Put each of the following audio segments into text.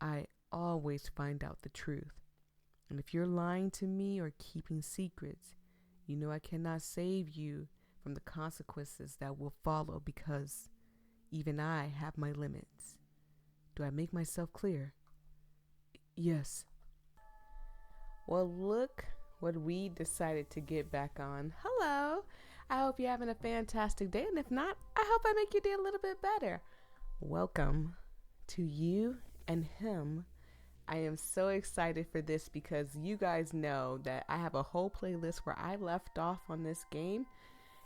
I always find out the truth. And if you're lying to me or keeping secrets, you know I cannot save you from the consequences that will follow, because even I have my limits. Do I make myself clear? Yes. Well, look what we decided to get back on. Hello. I hope you're having a fantastic day. And if not, I hope I make your day a little bit better. Welcome to You and Him. I am so excited for this because you guys know that I have a whole playlist where I left off on this game.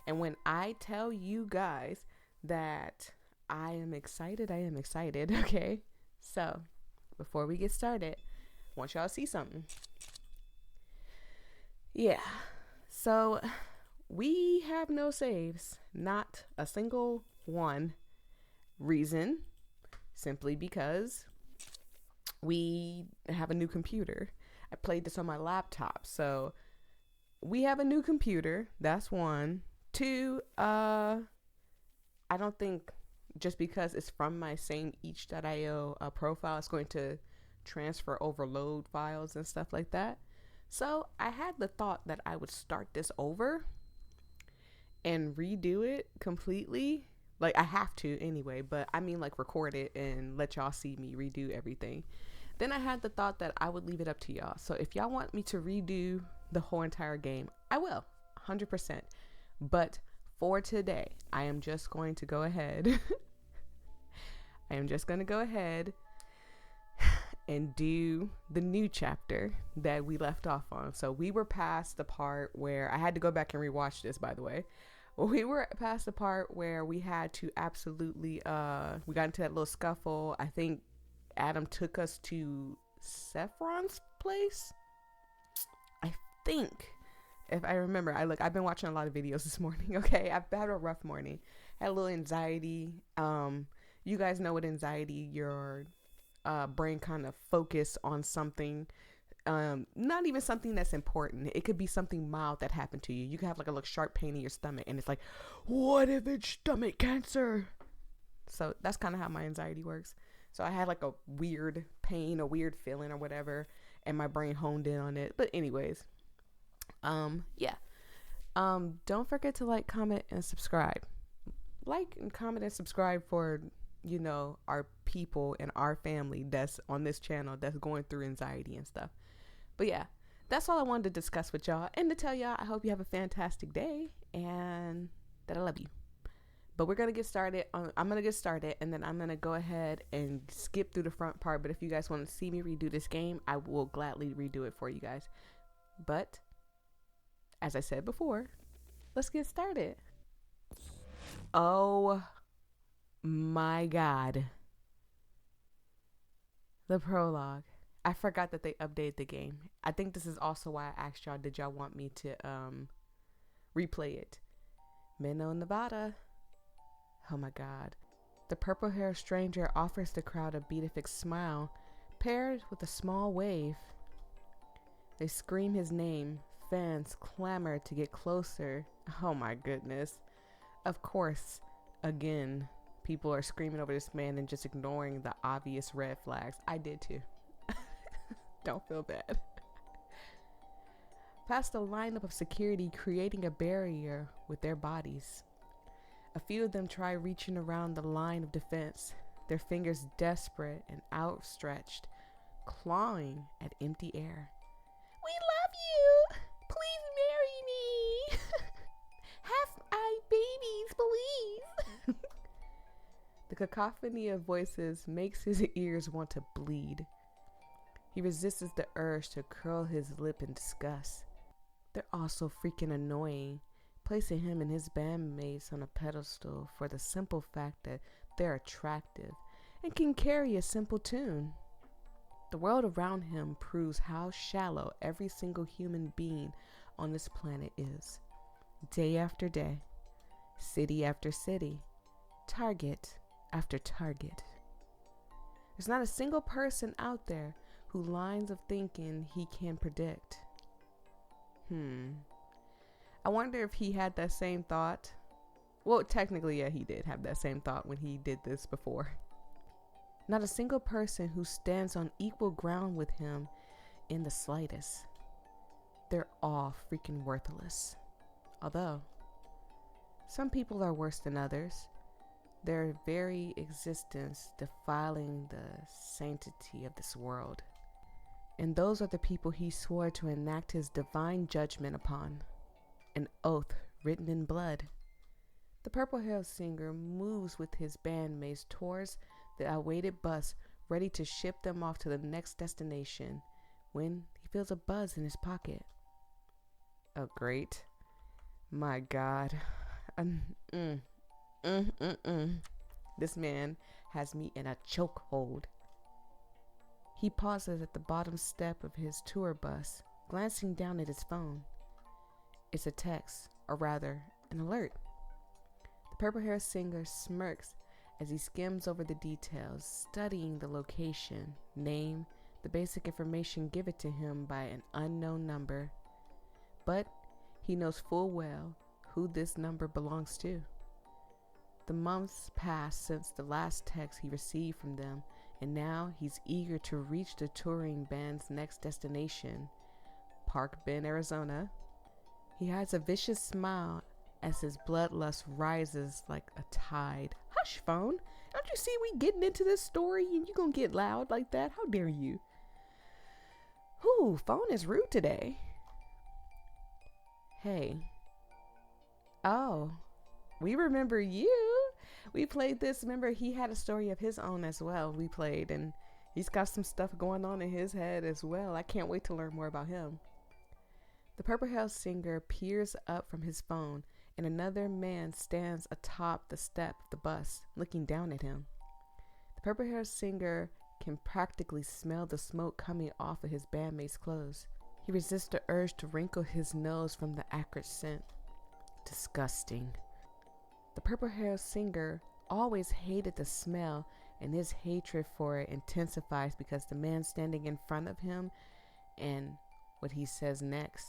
And when I tell you guys that I am excited, okay? So, before we get started, I want y'all to see something. Yeah, so we have no saves, not a single one. Reason, simply because we have a new computer. I played this on my laptop, so we have a new computer. That's one. Two, I don't think just because it's from my same itch.io profile, it's going to transfer overload files and stuff like that. So I had the thought that I would start this over and redo it completely. Like, I have to anyway, but I mean, like, record it and let y'all see me redo everything. Then I had the thought that I would leave it up to y'all. So if y'all want me to redo the whole entire game, I will, 100%. But for today, I am just going to go ahead. And do the new chapter that we left off on. So we were past the part where I had to go back and rewatch this, by the way. We were past the part where we had to absolutely, we got into that little scuffle. I think Adam took us to Saffron's place. I think, if I remember, I've been watching a lot of videos this morning. Okay, I've had a rough morning. Had a little anxiety. You guys know what anxiety, your brain kind of focus on something, not even something that's important. It could be something mild that happened to you. You could have like a little sharp pain in your stomach and it's like, what if it's stomach cancer? So that's kind of how my anxiety works. So I had like a weird pain, a weird feeling or whatever, and my brain honed in on it. But anyways, yeah. Don't forget to like, comment, and subscribe. Like and comment and subscribe for, you know, our people and our family that's on this channel that's going through anxiety and stuff. But yeah, that's all I wanted to discuss with y'all and to tell y'all I hope you have a fantastic day and that I love you. But we're going to get started. I'm going to get started and then I'm going to go ahead and skip through the front part. But if you guys want to see me redo this game, I will gladly redo it for you guys. But as I said before, let's get started. Oh my God. The prologue. I forgot that they updated the game. I think this is also why I asked y'all, did y'all want me to replay it? Minnow, Nevada. Oh my God. The purple-haired stranger offers the crowd a beatific smile, paired with a small wave. They scream his name. Fans clamor to get closer. Oh my goodness. Of course, again, people are screaming over this man and just ignoring the obvious red flags. I did too. Don't feel bad. Past a lineup of security creating a barrier with their bodies. A few of them try reaching around the line of defense, their fingers desperate and outstretched, clawing at empty air. We love you! Please marry me! Have my babies, please! The cacophony of voices makes his ears want to bleed. He resists the urge to curl his lip in disgust. They're all so freaking annoying, placing him and his bandmates on a pedestal for the simple fact that they're attractive and can carry a simple tune. The world around him proves how shallow every single human being on this planet is. Day after day, city after city, target after target. There's not a single person out there who lines of thinking he can predict. I wonder if he had that same thought. Well, technically, yeah, he did have that same thought when he did this before. Not a single person who stands on equal ground with him in the slightest. They're all freaking worthless. Although, some people are worse than others, their very existence defiling the sanctity of this world. And those are the people he swore to enact his divine judgment upon, an oath written in blood. The purple-haired singer moves with his bandmates towards the awaited bus, ready to ship them off to the next destination, when he feels a buzz in his pocket. Oh, great. My God. This man has me in a chokehold. He pauses at the bottom step of his tour bus, glancing down at his phone. It's a text, or rather, an alert. The purple-haired singer smirks as he skims over the details, studying the location, name, the basic information given to him by an unknown number. But he knows full well who this number belongs to. The months pass since the last text he received from them, and now he's eager to reach the touring band's next destination, Park Bend, Arizona. He hides a vicious smile as his bloodlust rises like a tide. Hush, phone. Don't you see we getting into this story and you gonna get loud like that? How dare you? Whew, phone is rude today. Hey. Oh, we remember you. We played this. Remember, he had a story of his own as well. We played, and he's got some stuff going on in his head as well. I can't wait to learn more about him. The purple-haired singer peers up from his phone, and another man stands atop the step of the bus, looking down at him. The purple-haired singer can practically smell the smoke coming off of his bandmates' clothes. He resists the urge to wrinkle his nose from the acrid scent. Disgusting. The purple-haired singer always hated the smell, and his hatred for it intensifies because the man standing in front of him and what he says next.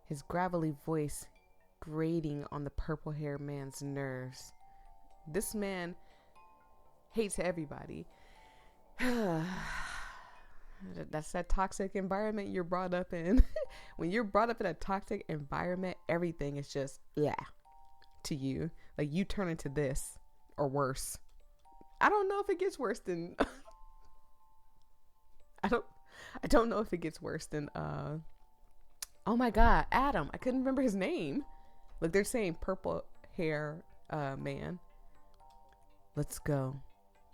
His gravelly voice grating on the purple-haired man's nerves. This man hates everybody. That's that toxic environment you're brought up in. When you're brought up in a toxic environment, everything is just to you. Like, you turn into this or worse. I don't know if it gets worse than I don't know if it gets worse than oh my God, Adam. I couldn't remember his name. Look, they're saying purple hair man. Let's go.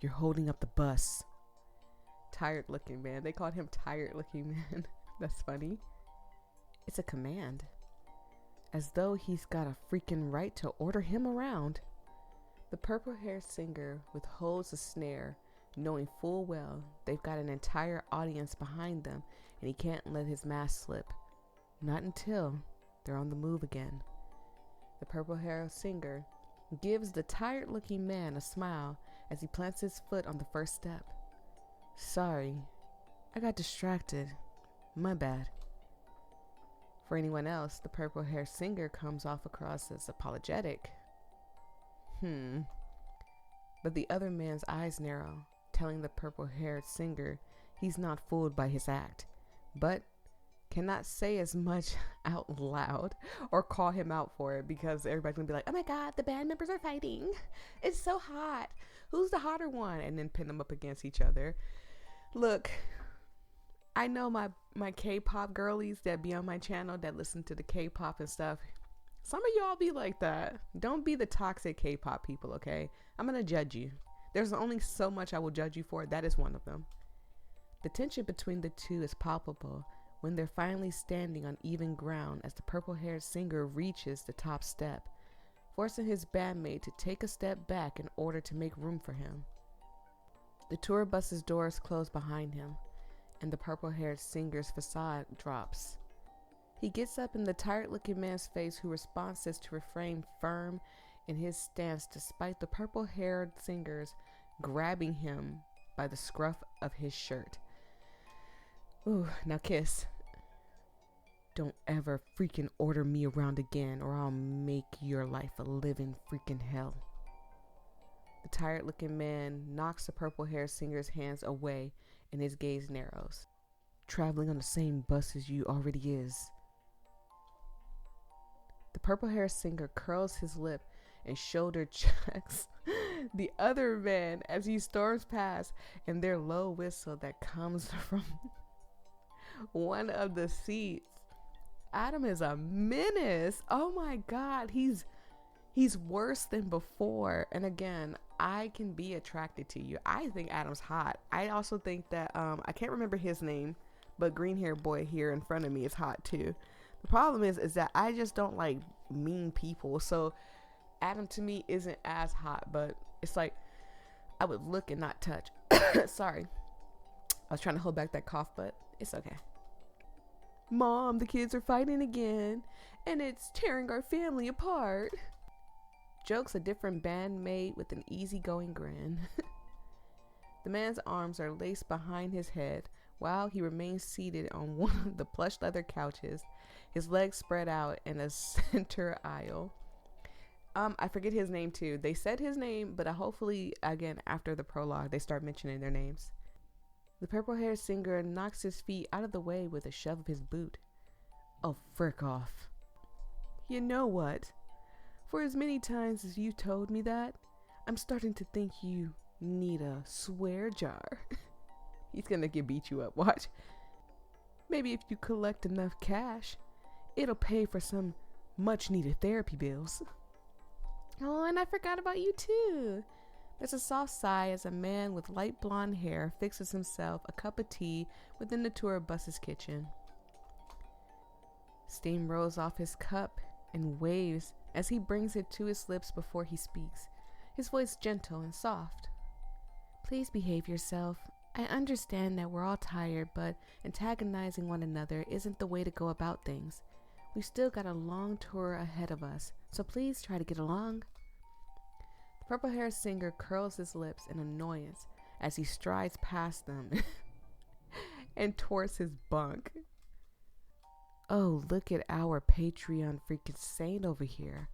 You're holding up the bus. Tired looking man. They called him tired looking man. That's funny. It's a command. As though he's got a freaking right to order him around. The purple-haired singer withholds the snare, knowing full well they've got an entire audience behind them, and he can't let his mask slip. Not until they're on the move again. The purple-haired singer gives the tired-looking man a smile as he plants his foot on the first step. Sorry, I got distracted. My bad. For anyone else, the purple-haired singer comes off across as apologetic. But the other man's eyes narrow, telling the purple-haired singer he's not fooled by his act, but cannot say as much out loud or call him out for it because everybody's gonna be like, oh my God, the band members are fighting. It's so hot. Who's the hotter one? And then pin them up against each other. Look, I know my K-pop girlies that be on my channel that listen to the K-pop and stuff. Some of y'all be like that. Don't be the toxic K-pop people, okay? I'm gonna judge you. There's only so much I will judge you for. That is one of them. The tension between the two is palpable when they're finally standing on even ground as the purple-haired singer reaches the top step, forcing his bandmate to take a step back in order to make room for him. The tour bus's doors close behind him, and the purple-haired singer's facade drops. He gets up in the tired-looking man's face, who responds to refrain firm in his stance despite the purple-haired singer's grabbing him by the scruff of his shirt. Ooh, now kiss. Don't ever freaking order me around again, or I'll make your life a living freaking hell. The tired-looking man knocks the purple-haired singer's hands away, and his gaze narrows. Traveling on the same bus as you already is. The purple-haired singer curls his lip and shoulder checks the other man as he storms past, and their low whistle that comes from one of the seats. Adam is a menace. Oh my God, he's worse than before. And again, I can be attracted to you. I think Adam's hot. I also think that I can't remember his name, but green hair boy here in front of me is hot too. The problem is that I just don't like mean people. So Adam to me isn't as hot, but it's like I would look and not touch. Sorry. I was trying to hold back that cough, but it's okay. Mom, the kids are fighting again, and it's tearing our family apart. Jokes a different bandmate with an easygoing grin. The man's arms are laced behind his head while he remains seated on one of the plush leather couches, his legs spread out in a center aisle. I forget his name too. They said his name, but hopefully, again, after the prologue, they start mentioning their names. The purple-haired singer knocks his feet out of the way with a shove of his boot. Oh, frick off. You know what? For as many times as you told me that, I'm starting to think you need a swear jar. He's gonna beat you up, watch. Maybe if you collect enough cash, it'll pay for some much-needed therapy bills. Oh, and I forgot about you too. There's a soft sigh as a man with light blonde hair fixes himself a cup of tea within the tour bus's kitchen. Steam rolls off his cup and waves as he brings it to his lips before he speaks, his voice gentle and soft. Please behave yourself. I understand that we're all tired, but antagonizing one another isn't the way to go about things. We've still got a long tour ahead of us, so please try to get along. The purple-haired singer curls his lips in annoyance as he strides past them and towards his bunk. Oh, look at our Patreon freaking saint over here.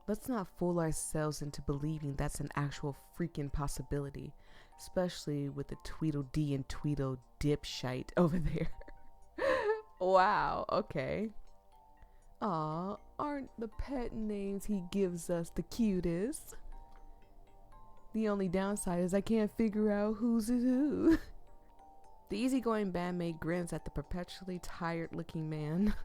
Let's not fool ourselves into believing that's an actual freaking possibility, especially with the Tweedledee and Tweedle dipshite over there. Wow, okay. Aw, aren't the pet names he gives us the cutest? The only downside is I can't figure out who's who. The easygoing bandmate grins at the perpetually tired-looking man.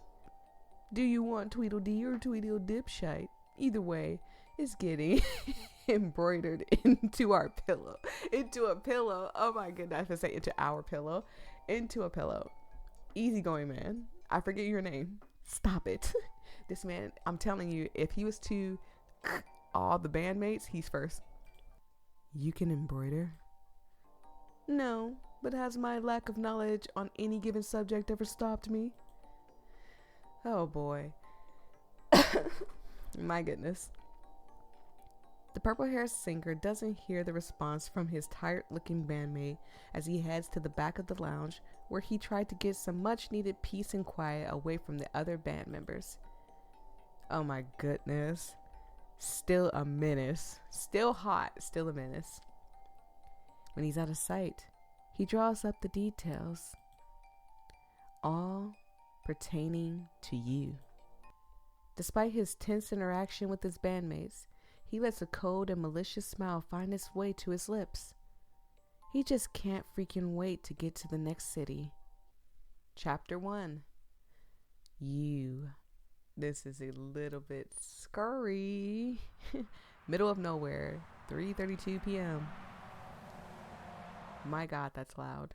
Do you want Tweedledee or Tweedle dipshite? Either way, it's getting embroidered into our pillow. Into a pillow. Oh my goodness, I have to say into our pillow. Into a pillow. Easygoing man. I forget your name. Stop it. This man, I'm telling you, if he was to all the bandmates, he's first. You can embroider? No, but has my lack of knowledge on any given subject ever stopped me? Oh boy. My goodness. The purple-haired singer doesn't hear the response from his tired-looking bandmate as he heads to the back of the lounge where he tried to get some much-needed peace and quiet away from the other band members. Oh my goodness. Still a menace. Still hot. Still a menace. When he's out of sight, he draws up the details, all pertaining to you. Despite his tense interaction with his bandmates, he lets a cold and malicious smile find its way to his lips. He just can't freaking wait to get to the next city. Chapter 1. You. This is a little bit scary. Middle of nowhere, 3:32 p.m. My God, that's loud.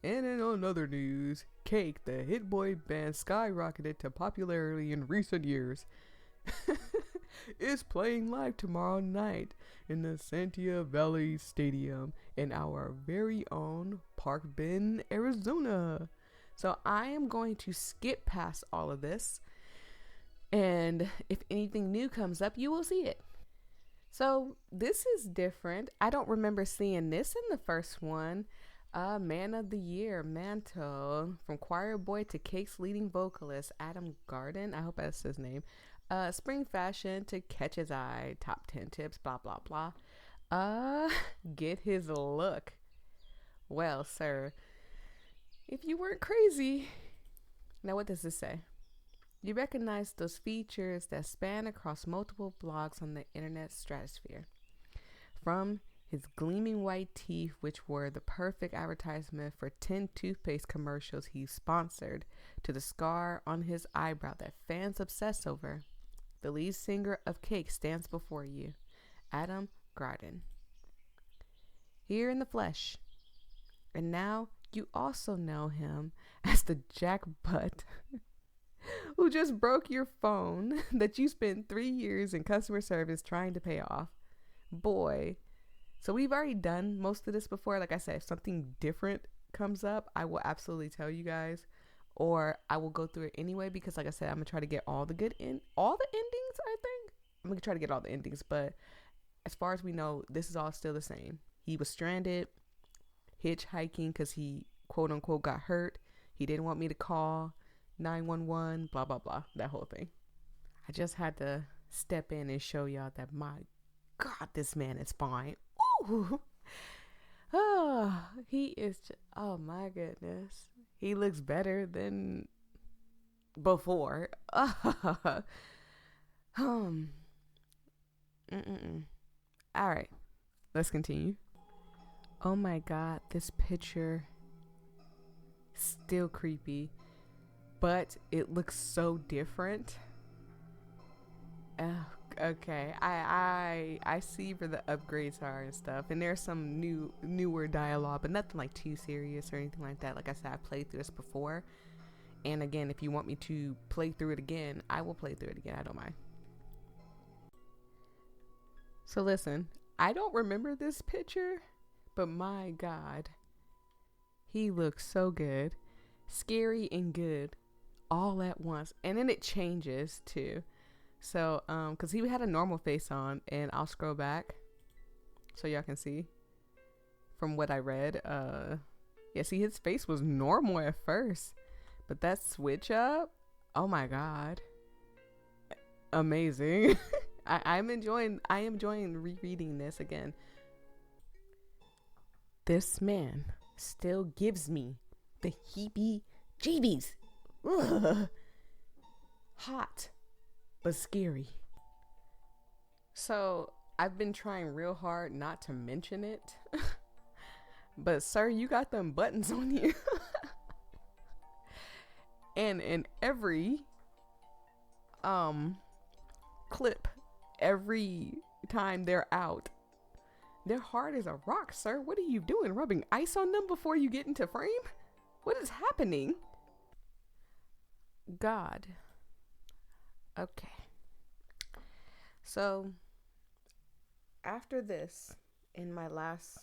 And in other news, Cake, the hit boy band skyrocketed to popularity in recent years, is playing live tomorrow night in the Santia Valley Stadium in our very own Park Bend, Arizona. So I am going to skip past all of this, and if anything new comes up, you will see it. So this is different. I don't remember seeing this in the first one. Man of the Year mantle from choir boy to Cake's leading vocalist Adam Garden. I hope that's his name. Spring fashion to catch his eye, top 10 tips, blah, blah, blah. Get his look. Well, sir, if you weren't crazy. Now, what does this say? You recognize those features that span across multiple blogs on the internet stratosphere. From his gleaming white teeth, which were the perfect advertisement for 10 toothpaste commercials he sponsored, to the scar on his eyebrow that fans obsess over, the lead singer of Cake stands before you, Adam Garden. Here in the flesh. And now you also know him as the jackbutt who just broke your phone that you spent 3 years in customer service trying to pay off. Boy. So we've already done most of this before. Like I said, if something different comes up, I will absolutely tell you guys, or I will go through it anyway, because like I said, I'm gonna try to get all the endings. I think I'm gonna try to get all the endings, but as far as we know, this is all still the same. He was stranded, hitchhiking because he quote unquote got hurt. He didn't want me to call 911, blah blah blah, that whole thing. I just had to step in and show y'all that, my God, this man is fine. Ooh. Oh, he is just, oh my goodness, he looks better than before. All right, let's continue. Oh my God, this picture still creepy, but it looks so different. Okay, I see where the upgrades are and stuff, and there's some newer dialogue, but nothing like too serious or anything like that. Like I said, I played through this before, and again, if you want me to play through it again, I will play through it again. I don't mind. So listen, I don't remember this picture, but my God, he looks so good, scary and good, all at once, and then it changes too. So, cause he had a normal face on, and I'll scroll back so y'all can see from what I read. Yeah, see, his face was normal at first, but that switch up, oh my God, amazing. I am enjoying rereading this again. This man still gives me the heebie-jeebies. Ugh. Hot, but scary. So I've been trying real hard not to mention it, but sir, you got them buttons on you. And in every clip, every time they're out, they're hard as a rock, sir. What are you doing? Rubbing ice on them before you get into frame? What is happening? God. Okay. So after this, in my last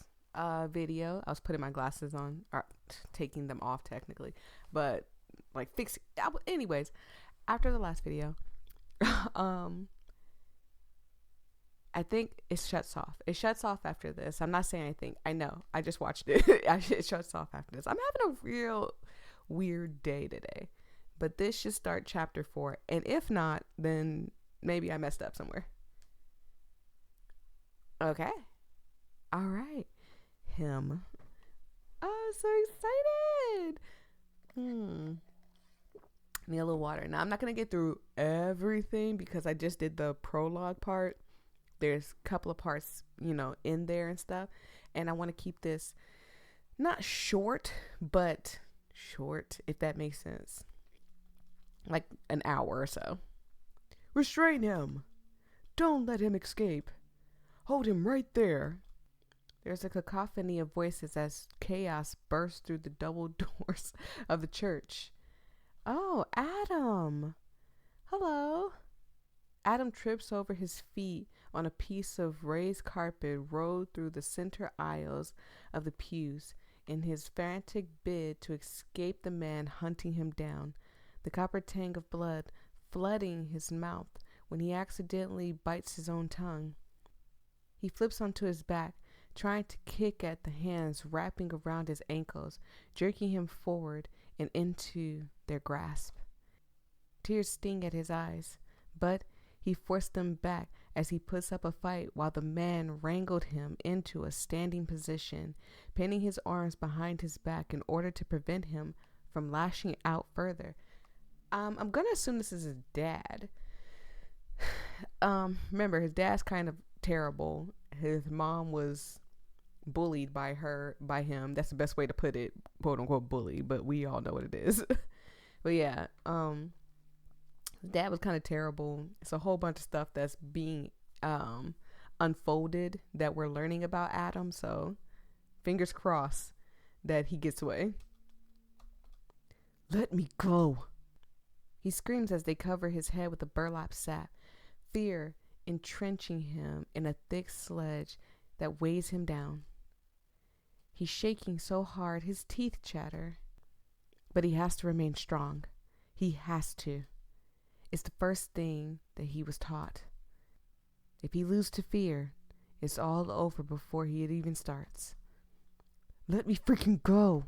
video, I was putting my glasses on, or taking them off technically, but like fixing. Anyways, after the last video, I think it shuts off. It shuts off after this. I'm not saying anything. I know. I just watched it. It shuts off after this. I'm having a real weird day today. But this should start chapter 4. And if not, then maybe I messed up somewhere. Okay. All right. Him. Oh, so excited. Need a little water. Now, I'm not going to get through everything because I just did the prologue part. There's a couple of parts, in there and stuff. And I want to keep this not short, but short, if that makes sense. Like an hour or so. Restrain him. Don't let him escape. Hold him right there. There's a cacophony of voices as chaos bursts through the double doors of the church. Oh, Adam. Hello. Adam trips over his feet on a piece of raised carpet rolled through the center aisles of the pews in his frantic bid to escape the man hunting him down, the copper tang of blood flooding his mouth when he accidentally bites his own tongue. He flips onto his back, trying to kick at the hands wrapping around his ankles, jerking him forward and into their grasp. Tears sting at his eyes, but He forced them back as he puts up a fight while the man wrangled him into a standing position, pinning his arms behind his back in order to prevent him from lashing out further. I'm gonna assume this is his dad. Remember, his dad's kind of terrible. His mom was bullied by him. That's the best way to put it, quote unquote bully, but we all know what it is. But yeah, his dad was kind of terrible. It's a whole bunch of stuff that's being unfolded that we're learning about Adam. So fingers crossed that he gets away. Let me go. He screams as they cover his head with a burlap sack, fear entrenching him in a thick sledge that weighs him down. He's shaking so hard his teeth chatter, but he has to remain strong. He has to. It's the first thing that he was taught. If he loses to fear, it's all over before it even starts. Let me freaking go.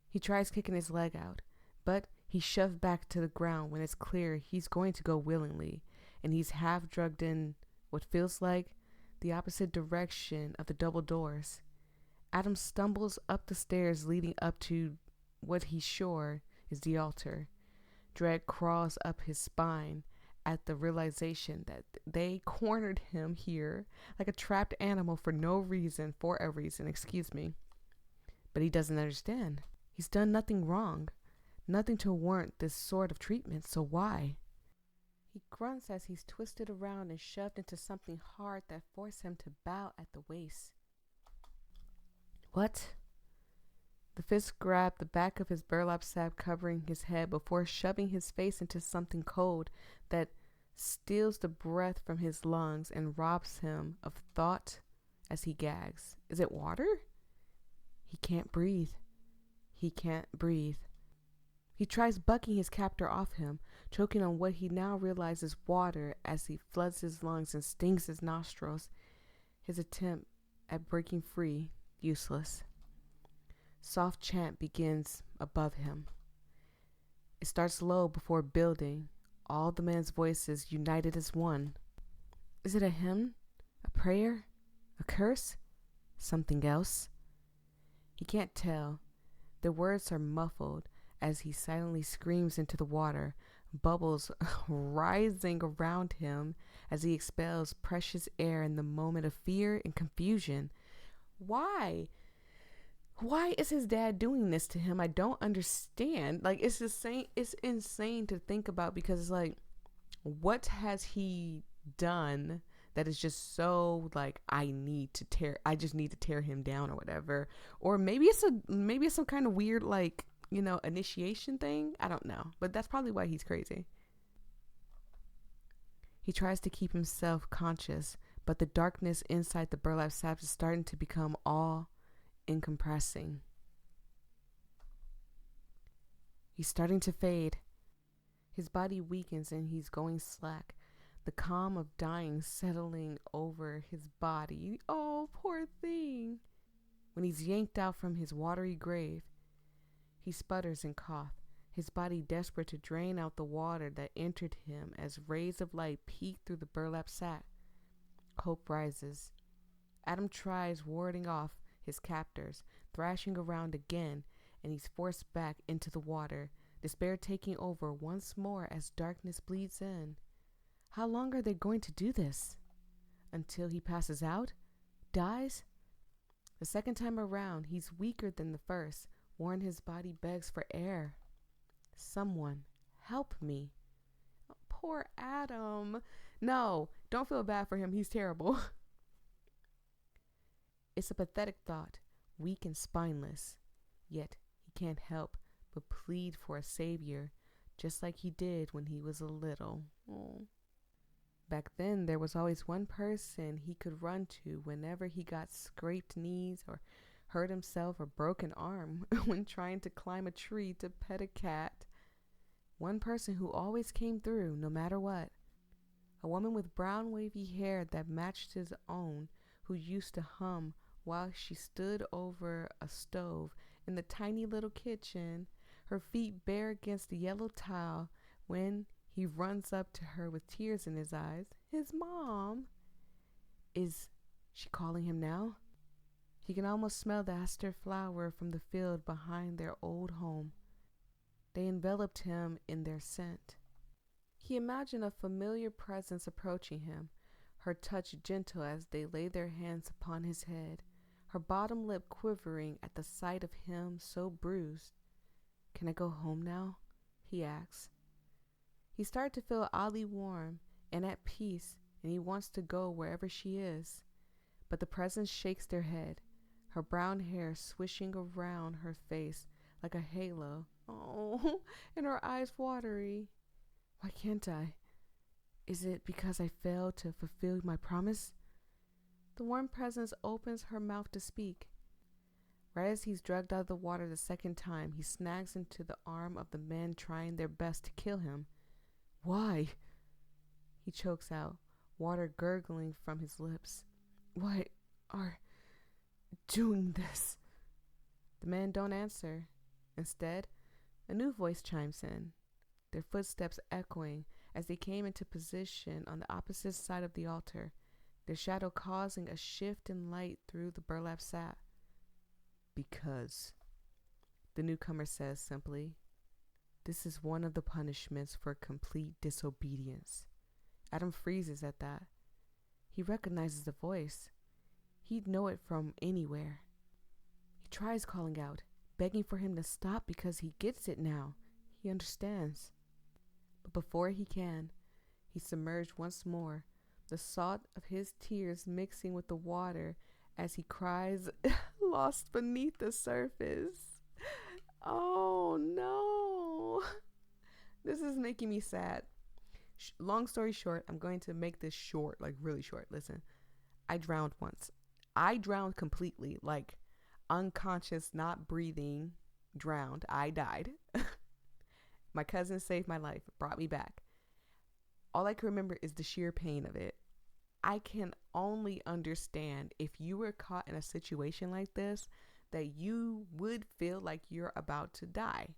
He tries kicking his leg out, but he's shoved back to the ground when it's clear he's going to go willingly, and he's half drugged in what feels like the opposite direction of the double doors. Adam stumbles up the stairs leading up to what he's sure is the altar. Dread crawls up his spine at the realization that they cornered him here like a trapped animal for a reason. But he doesn't understand. He's done nothing wrong, nothing to warrant this sort of treatment, so why? He grunts as he's twisted around and shoved into something hard that forced him to bow at the waist. What? The fist grabbed the back of his burlap sack covering his head before shoving his face into something cold that steals the breath from his lungs and robs him of thought as he gags. Is it water? He can't breathe. He can't breathe. He tries bucking his captor off him, choking on what he now realizes water as he floods his lungs and stings his nostrils. His attempt at breaking free, useless. Soft chant begins above him. It starts low before building, all the men's voices united as one. Is it a hymn? A prayer? A curse? Something else? He can't tell. The words are muffled as he silently screams into the water, bubbles rising around him as he expels precious air in the moment of fear and confusion. Why? Why is his dad doing this to him? I don't understand. Like, it's insane to think about, because it's like, what has he done that is just so like, I just need to tear him down or whatever? Or maybe it's some kind of weird, like, initiation thing. I don't know, but that's probably why he's crazy. He tries to keep himself conscious, but the darkness inside the burlap sack is starting to become all encompassing. He's starting to fade. His body weakens and he's going slack, the calm of dying settling over his body. Oh, poor thing. When he's yanked out from his watery grave, he sputters and coughs, his body desperate to drain out the water that entered him as rays of light peek through the burlap sack. Hope rises. Adam tries warding off his captors, thrashing around again, and he's forced back into the water, despair taking over once more as darkness bleeds in. How long are they going to do this? Until he passes out? Dies? The second time around, he's weaker than the first, worn his body begs for air. Someone, help me. Oh, poor Adam. No, don't feel bad for him. He's terrible. It's a pathetic thought, weak and spineless. Yet he can't help but plead for a savior, just like he did when he was a little. Oh. Back then, there was always one person he could run to whenever he got scraped knees or hurt himself or broke an arm when trying to climb a tree to pet a cat. One person who always came through, no matter what. A woman with brown wavy hair that matched his own, who used to hum while she stood over a stove in the tiny little kitchen, her feet bare against the yellow tile when He runs up to her with tears in his eyes. His mom. Is she calling him now? He can almost smell the aster flower from the field behind their old home. They enveloped him in their scent. He imagined a familiar presence approaching him, her touch gentle as they laid their hands upon his head, her bottom lip quivering at the sight of him so bruised. Can I go home now? He asks. He started to feel oddly warm and at peace, and he wants to go wherever she is. But the presence shakes their head, her brown hair swishing around her face like a halo. Oh, and her eyes watery. Why can't I? Is it because I failed to fulfill my promise? The warm presence opens her mouth to speak. Right as he's dragged out of the water the second time, he snags into the arm of the men trying their best to kill him. Why? He chokes out, water gurgling from his lips. Why are doing this? The men don't answer. Instead, a new voice chimes in, their footsteps echoing as they came into position on the opposite side of the altar, their shadow causing a shift in light through the burlap sack. Because, the newcomer says simply, this is one of the punishments for complete disobedience. Adam freezes at that. He recognizes the voice. He'd know it from anywhere. He tries calling out, begging for him to stop because he gets it now. He understands. But before he can, he's submerged once more, the salt of his tears mixing with the water as he cries, lost beneath the surface. Oh no. This is making me sad. Long story short, I'm going to make this short, like really short. Listen, I drowned once. I drowned completely, like unconscious, not breathing, drowned. I died. My cousin saved my life, brought me back. All I can remember is the sheer pain of it. I can only understand if you were caught in a situation like this, that you would feel like you're about to die.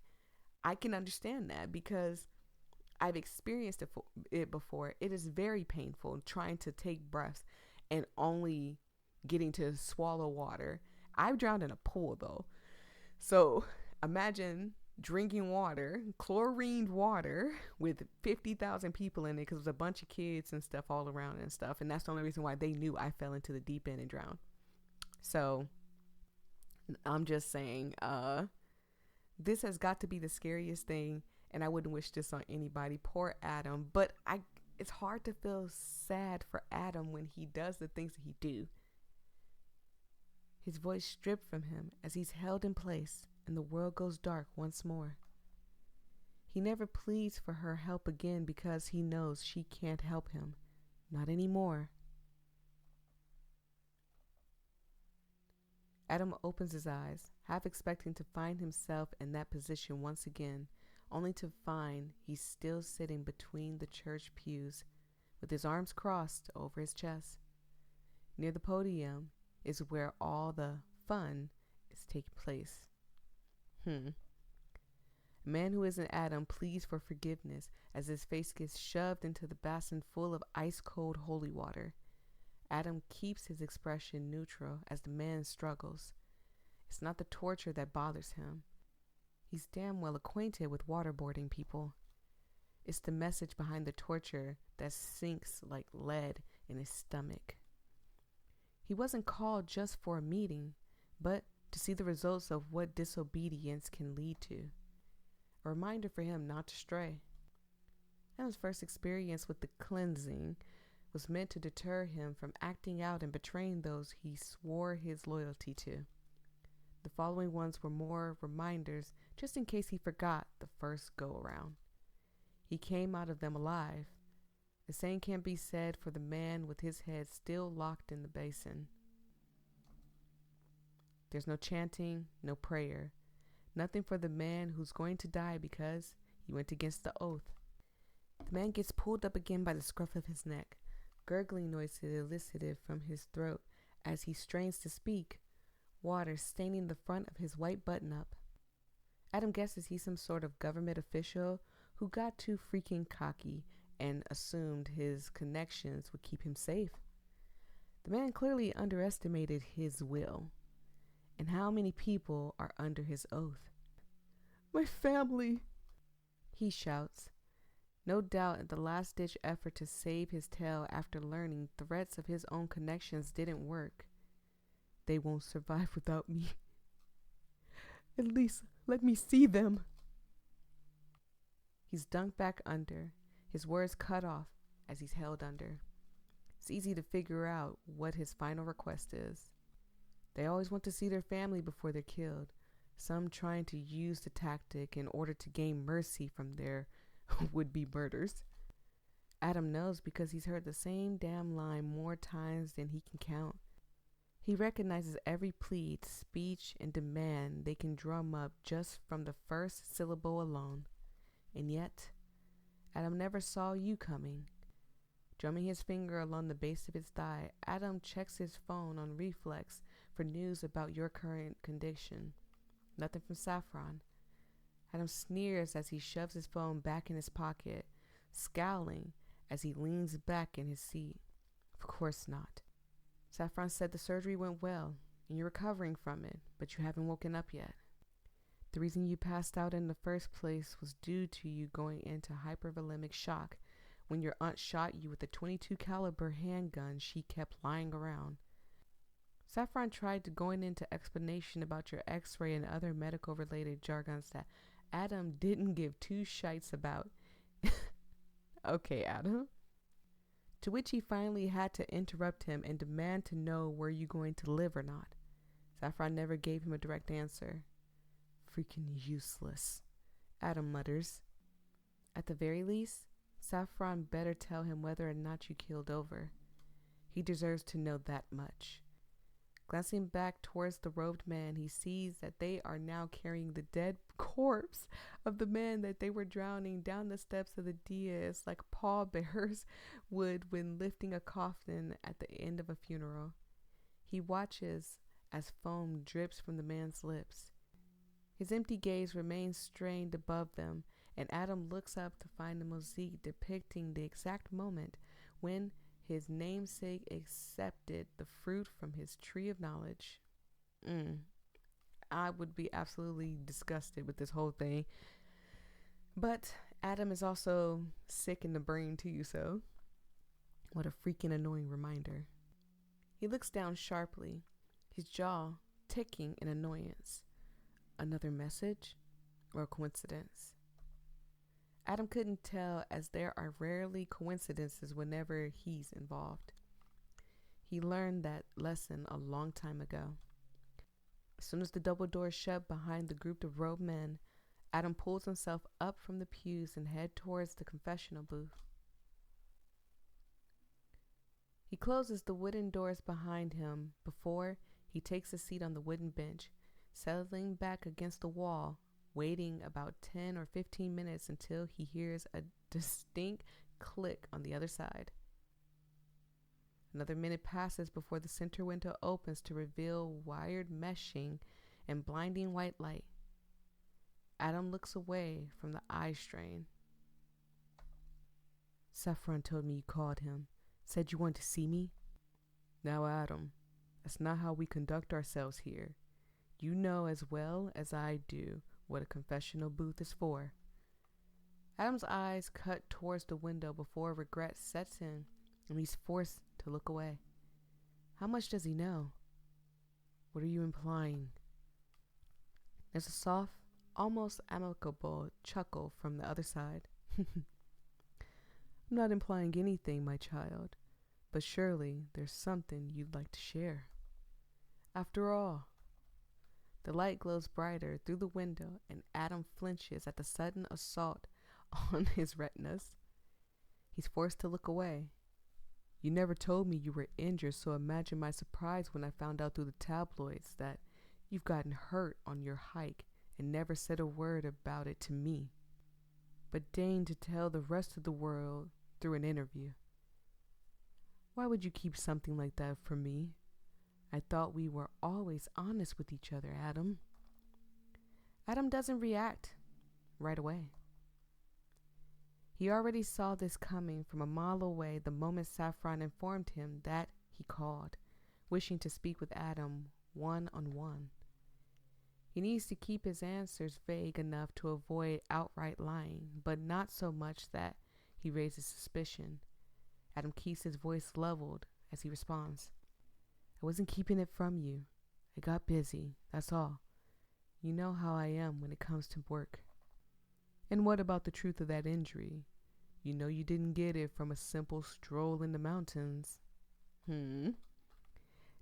I can understand that because I've experienced it before. It is very painful trying to take breaths and only getting to swallow water. I've drowned in a pool though. So imagine drinking water, chlorined water with 50,000 people in it because it was a bunch of kids and stuff all around and stuff. And that's the only reason why they knew I fell into the deep end and drowned. So I'm just saying, this has got to be the scariest thing. And I wouldn't wish this on anybody. Poor Adam. But it's hard to feel sad for Adam when he does the things that he do. His voice stripped from him as he's held in place and the world goes dark once more. He never pleads for her help again because he knows she can't help him. Not anymore. Adam opens his eyes, half expecting to find himself in that position once again, only to find he's still sitting between the church pews with his arms crossed over his chest. Near the podium is where all the fun is taking place. A man who isn't Adam pleads for forgiveness as his face gets shoved into the basin full of ice-cold holy water. Adam keeps his expression neutral as the man struggles. It's not the torture that bothers him. He's damn well acquainted with waterboarding people. It's the message behind the torture that sinks like lead in his stomach. He wasn't called just for a meeting, but to see the results of what disobedience can lead to. A reminder for him not to stray. Adam's first experience with the cleansing was meant to deter him from acting out and betraying those he swore his loyalty to. The following ones were more reminders just in case he forgot the first go-around. He came out of them alive. The same can't be said for the man with his head still locked in the basin. There's no chanting, no prayer. Nothing for the man who's going to die because he went against the oath. The man gets pulled up again by the scruff of his neck. Gurgling noises elicited from his throat as he strains to speak, water staining the front of his white button-up. Adam guesses he's some sort of government official who got too freaking cocky and assumed his connections would keep him safe. The man clearly underestimated his will and how many people are under his oath. "My family," he shouts, no doubt in the last-ditch effort to save his tail after learning threats of his own connections didn't work. "They won't survive without me. At least let me see them." He's dunked back under, his words cut off as he's held under. It's easy to figure out what his final request is. They always want to see their family before they're killed, some trying to use the tactic in order to gain mercy from their would-be murderers. Adam knows because he's heard the same damn line more times than he can count. He recognizes every plead, speech, and demand they can drum up just from the first syllable alone. And yet, Adam never saw you coming. Drumming his finger along the base of his thigh, Adam checks his phone on reflex for news about your current condition. Nothing from Saffron. Adam sneers as he shoves his phone back in his pocket, scowling as he leans back in his seat. Of course not. Saffron said the surgery went well, and you're recovering from it, but you haven't woken up yet. The reason you passed out in the first place was due to you going into hypervolemic shock when your aunt shot you with a .22 caliber handgun she kept lying around. Saffron tried to go into explanation about your x-ray and other medical-related jargons that Adam didn't give two shites about. Okay, Adam. To which he finally had to interrupt him and demand to know were you going to live or not. Saffron never gave him a direct answer. Freaking useless, Adam mutters. At the very least, Saffron better tell him whether or not you killed over. He deserves to know that much. Glancing back towards the robed man, he sees that they are now carrying the dead corpse of the man that they were drowning down the steps of the dais like pallbearers would when lifting a coffin at the end of a funeral. He watches as foam drips from the man's lips. His empty gaze remains strained above them, and Adam looks up to find the mosaic depicting the exact moment when his namesake accepted the fruit from his tree of knowledge. I would be absolutely disgusted with this whole thing. But Adam is also sick in the brain too, so what a freaking annoying reminder. He looks down sharply, his jaw ticking in annoyance. Another message or a coincidence? Adam couldn't tell, as there are rarely coincidences whenever he's involved. He learned that lesson a long time ago. As soon as the double doors shut behind the group of robed men, Adam pulls himself up from the pews and head towards the confessional booth. He closes the wooden doors behind him before he takes a seat on the wooden bench, settling back against the wall, waiting about 10 or 15 minutes until he hears a distinct click on the other side. Another minute passes before the center window opens to reveal wired meshing and blinding white light. Adam looks away from the eye strain. Saffron told me you called him, said you wanted to see me. Now, Adam, that's not how we conduct ourselves here. You know as well as I do what a confessional booth is for. Adam's eyes cut towards the window before regret sets in and he's forced to look away. How much does he know? What are you implying? There's a soft, almost amicable chuckle from the other side. I'm not implying anything, my child, but surely there's something you'd like to share. After all, the light glows brighter through the window, and Adam flinches at the sudden assault on his retinas. He's forced to look away. You never told me you were injured, so imagine my surprise when I found out through the tabloids that you've gotten hurt on your hike and never said a word about it to me, but deigned to tell the rest of the world through an interview. Why would you keep something like that from me? I thought we were always honest with each other, Adam. Adam doesn't react right away. He already saw this coming from a mile away the moment Saffron informed him that he called, wishing to speak with Adam one-on-one. He needs to keep his answers vague enough to avoid outright lying, but not so much that he raises suspicion. Adam keeps his voice leveled as he responds. I wasn't keeping it from you. I got busy, that's all. You know how I am when it comes to work. And what about the truth of that injury? You know you didn't get it from a simple stroll in the mountains.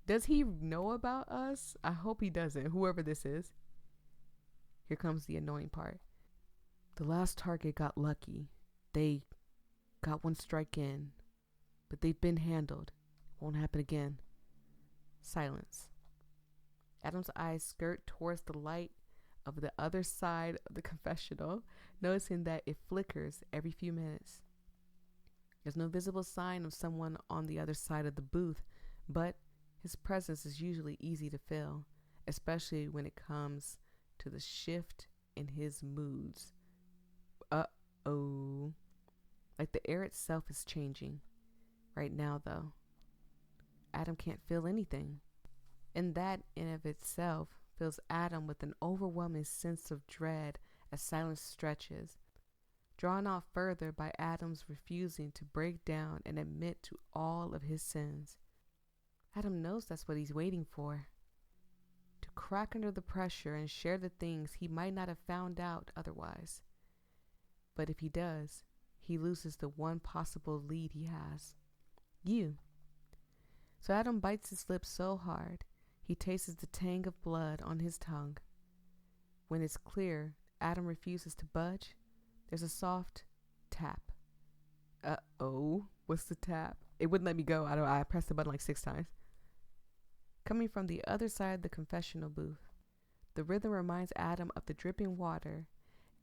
Does he know about us? I hope he doesn't, whoever this is. Here comes the annoying part. The last target got lucky. They got one strike in, but they've been handled. Won't happen again. Silence. Adam's eyes skirt towards the light of the other side of the confessional, noticing that it flickers every few minutes. There's no visible sign of someone on the other side of the booth, but his presence is usually easy to feel, especially when it comes to the shift in his moods. Uh-oh. Like the air itself is changing. Right now, though, Adam can't feel anything. And that in of itself fills Adam with an overwhelming sense of dread as silence stretches, drawn out further by Adam's refusing to break down and admit to all of his sins. Adam knows that's what he's waiting for. To crack under the pressure and share the things he might not have found out otherwise. But if he does, he loses the one possible lead he has. You. So Adam bites his lips so hard, he tastes the tang of blood on his tongue. When it's clear Adam refuses to budge, there's a soft tap. Uh-oh. What's the tap? It wouldn't let me go. I pressed the button like 6 times. Coming from the other side of the confessional booth, the rhythm reminds Adam of the dripping water,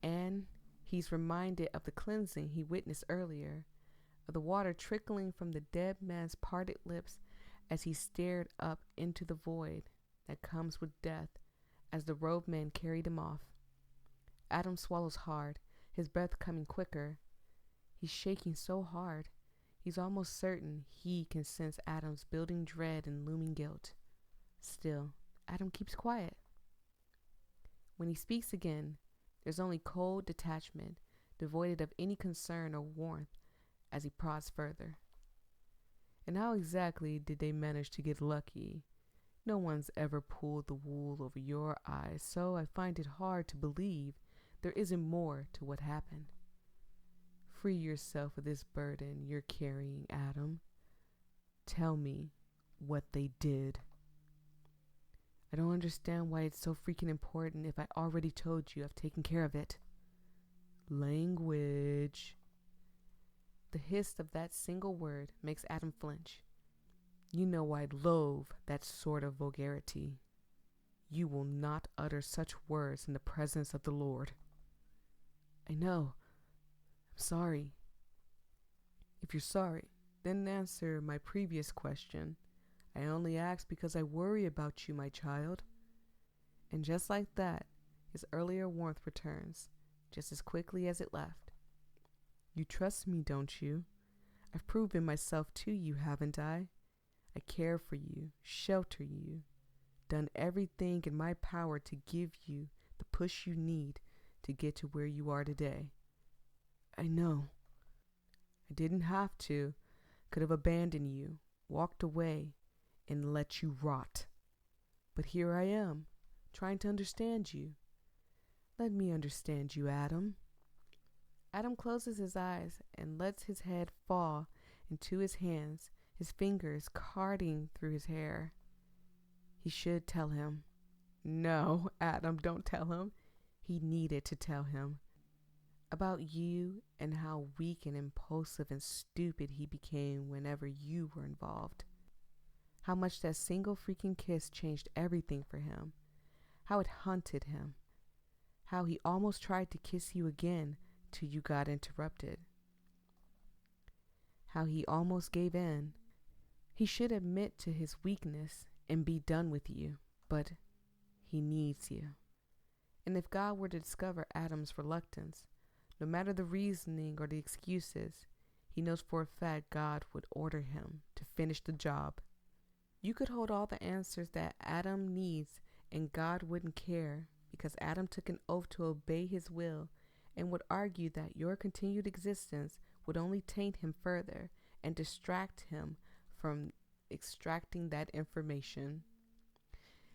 and he's reminded of the cleansing he witnessed earlier, of the water trickling from the dead man's parted lips as he stared up into the void that comes with death as the robed men carried him off. Adam swallows hard, his breath coming quicker. He's shaking so hard, he's almost certain he can sense Adam's building dread and looming guilt. Still, Adam keeps quiet. When he speaks again, there's only cold detachment, devoid of any concern or warmth, as he prods further. And how exactly did they manage to get lucky? No one's ever pulled the wool over your eyes, so I find it hard to believe there isn't more to what happened. Free yourself of this burden you're carrying, Adam. Tell me what they did. I don't understand why it's so freaking important if I already told you I've taken care of it. Language. The hiss of that single word makes Adam flinch. You know I loathe that sort of vulgarity. You will not utter such words in the presence of the Lord. I know. I'm sorry. If you're sorry, then answer my previous question. I only ask because I worry about you, my child. And just like that, his earlier warmth returns, just as quickly as it left. You trust me, don't you? I've proven myself to you, haven't I? I care for you, shelter you, done everything in my power to give you the push you need to get to where you are today. I know. I didn't have to, could have abandoned you, walked away, and let you rot. But here I am, trying to understand you. Let me understand you, Adam. Adam closes his eyes and lets his head fall into his hands, his fingers carding through his hair. He should tell him. No, Adam, don't tell him. He needed to tell him. About you and how weak and impulsive and stupid he became whenever you were involved. How much that single freaking kiss changed everything for him. How it haunted him. How he almost tried to kiss you again till you got interrupted. How he almost gave in. He should admit to his weakness and be done with you, but he needs you. And if God were to discover Adam's reluctance, No matter the reasoning or the excuses, he knows for a fact God would order him to finish the job. You could hold all the answers that Adam needs and God wouldn't care because Adam took an oath to obey his will and would argue that your continued existence would only taint him further and distract him from extracting that information.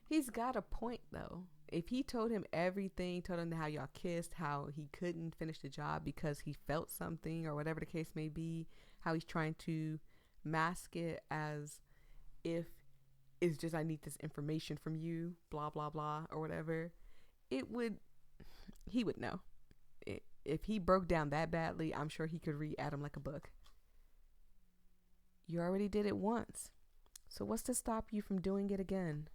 He's got a point though. If he told him everything, told him how y'all kissed, how he couldn't finish the job because he felt something or whatever the case may be, how he's trying to mask it as if it's just I need this information from you, blah blah blah or whatever, he would know. If he broke down that badly, I'm sure he could read Adam like a book. You already did it once, so what's to stop you from doing it again?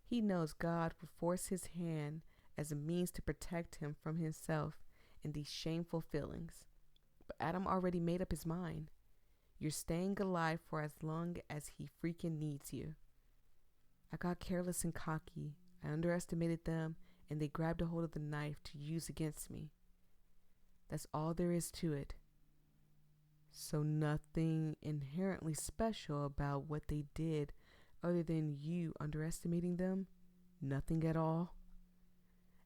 He knows God would force his hand as a means to protect him from himself and these shameful feelings. But Adam already made up his mind. You're staying alive for as long as he freaking needs you. I got careless and cocky. I underestimated them, and they grabbed a hold of the knife to use against me. That's all there is to it. So nothing inherently special about what they did other than you underestimating them? Nothing at all?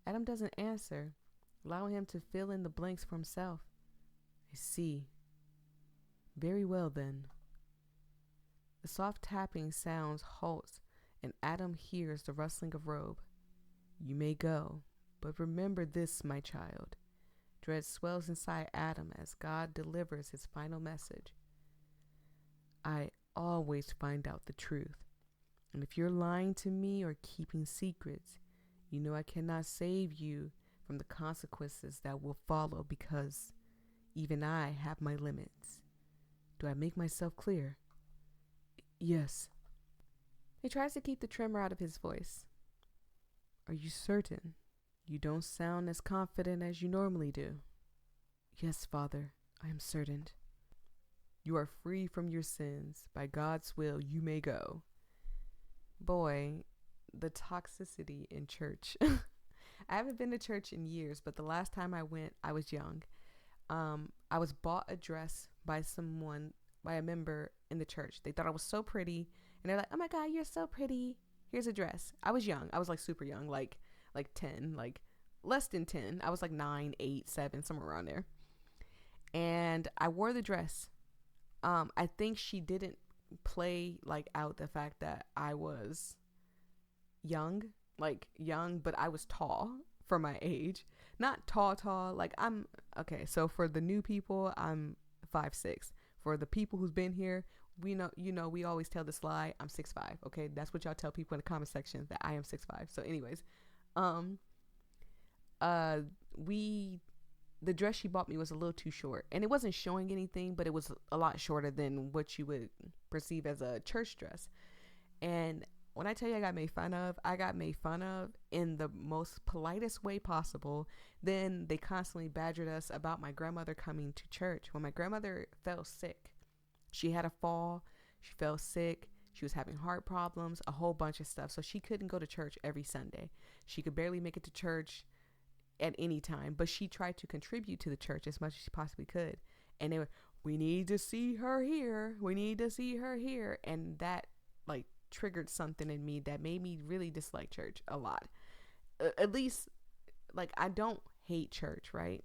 Adam doesn't answer. Allow him to fill in the blanks for himself. I see. Very well then. The soft tapping sounds halts, and Adam hears the rustling of robe. You may go, but remember this, my child. Dread swells inside Adam as God delivers his final message. I always find out the truth. And if you're lying to me or keeping secrets, you know I cannot save you from the consequences that will follow because even I have my limits. Do I make myself clear? Yes. He tries to keep the tremor out of his voice. Are you certain? You don't sound as confident as you normally do. Yes, Father, I am certain. You are free from your sins. By God's will, you may go. Boy, the toxicity in church. I haven't been to church in years, but the last time I went, I was young. I was bought a dress by a member in the church. They thought I was so pretty, and they're like, "Oh my God, you're so pretty. Here's a dress." I was young. I was like super young, like 10, like less than 10. I was like 9, 8, 7, somewhere around there. And I wore the dress. I think she didn't play like out the fact that I was young, but I was tall for my age. Not tall, like I'm okay. So for the new people, I'm 5'6". For the people who's been here, we we always tell this lie. I'm 6'5". Okay, that's what y'all tell people in the comment section, that I am 6'5". So anyways, the dress she bought me was a little too short, and it wasn't showing anything, but it was a lot shorter than what you would perceive as a church dress. And when I tell you I got made fun of in the most politest way possible. Then they constantly badgered us about my grandmother coming to church. When my grandmother fell sick, she had a fall, she fell sick, she was having heart problems, a whole bunch of stuff. So she couldn't go to church every Sunday. She could barely make it to church at any time, but she tried to contribute to the church as much as she possibly could. And they were, we need to see her here. We need to see her here. And that like triggered something in me that made me really dislike church a lot. At least, like, I don't hate church, right?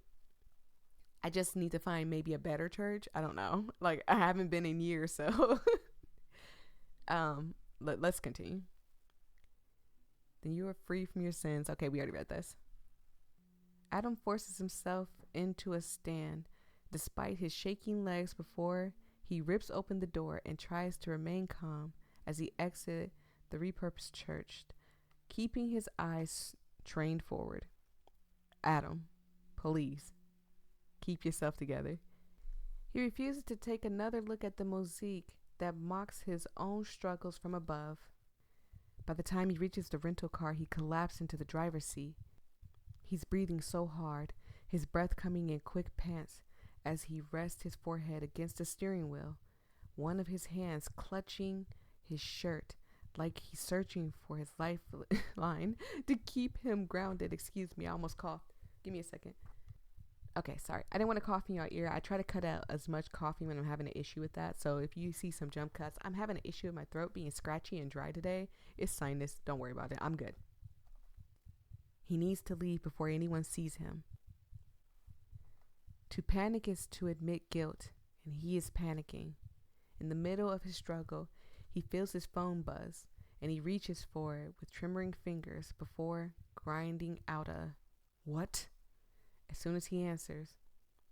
I just need to find maybe a better church. I don't know. Like, I haven't been in years, so let's continue. Then you are free from your sins. Okay, we already read this. Adam forces himself into a stand despite his shaking legs before he rips open the door and tries to remain calm as he exits the repurposed church, keeping his eyes trained forward. Adam, please, keep yourself together. He refuses to take another look at the mosaic that mocks his own struggles from above. By the time he reaches the rental car, he collapses into the driver's seat. He's breathing so hard, his breath coming in quick pants as he rests his forehead against the steering wheel, one of his hands clutching his shirt like he's searching for his lifeline to keep him grounded. Excuse me, I almost coughed. Give me a second. Okay, sorry. I didn't want to cough in your ear. I try to cut out as much coughing when I'm having an issue with that. So if you see some jump cuts, I'm having an issue with my throat being scratchy and dry today. It's sinus. Don't worry about it. I'm good. He needs to leave before anyone sees him. To panic is to admit guilt, and he is panicking. In the middle of his struggle, he feels his phone buzz, and he reaches for it with trembling fingers before grinding out a "What?" As soon as he answers,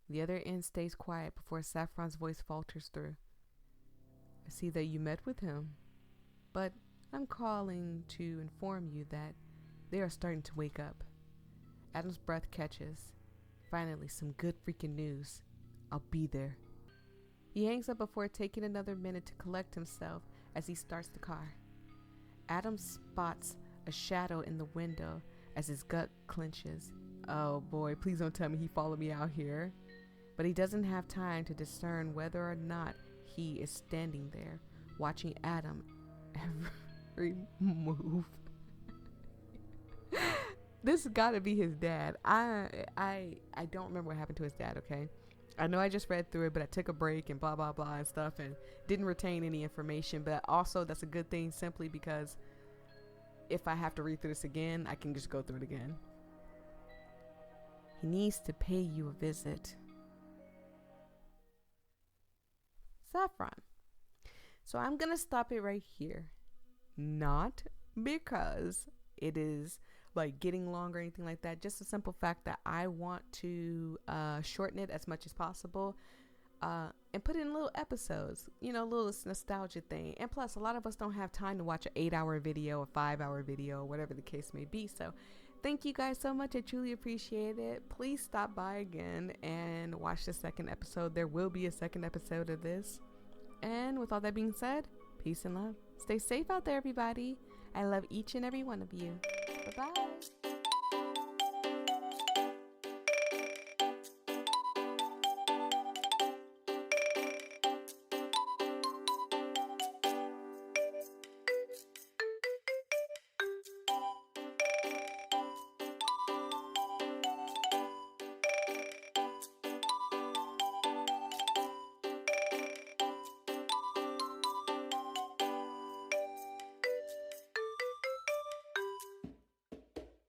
the other end stays quiet before Saffron's voice falters through. I see that you met with him, but I'm calling to inform you that they are starting to wake up. Adam's breath catches. Finally, some good freaking news. I'll be there. He hangs up before taking another minute to collect himself as he starts the car. Adam spots a shadow in the window as his gut clenches. Oh boy, please don't tell me he followed me out here. But he doesn't have time to discern whether or not he is standing there, watching Adam every move. This gotta be his dad. I don't remember what happened to his dad, okay? I know I just read through it, but I took a break and blah, blah, blah and stuff and didn't retain any information. But also, that's a good thing simply because if I have to read through this again, I can just go through it again. He needs to pay you a visit. Saffron. So I'm going to stop it right here. Not because it is like getting long or anything like that. Just the simple fact that I want to shorten it as much as possible and put in little episodes, you know, little nostalgia thing. And plus, a lot of us don't have time to watch an 8-hour video, a 5-hour video, whatever the case may be. So thank you guys so much. I truly appreciate it. Please stop by again and watch the second episode. There will be a second episode of this. And with all that being said, peace and love. Stay safe out there, everybody. I love each and every one of you. Bye-bye.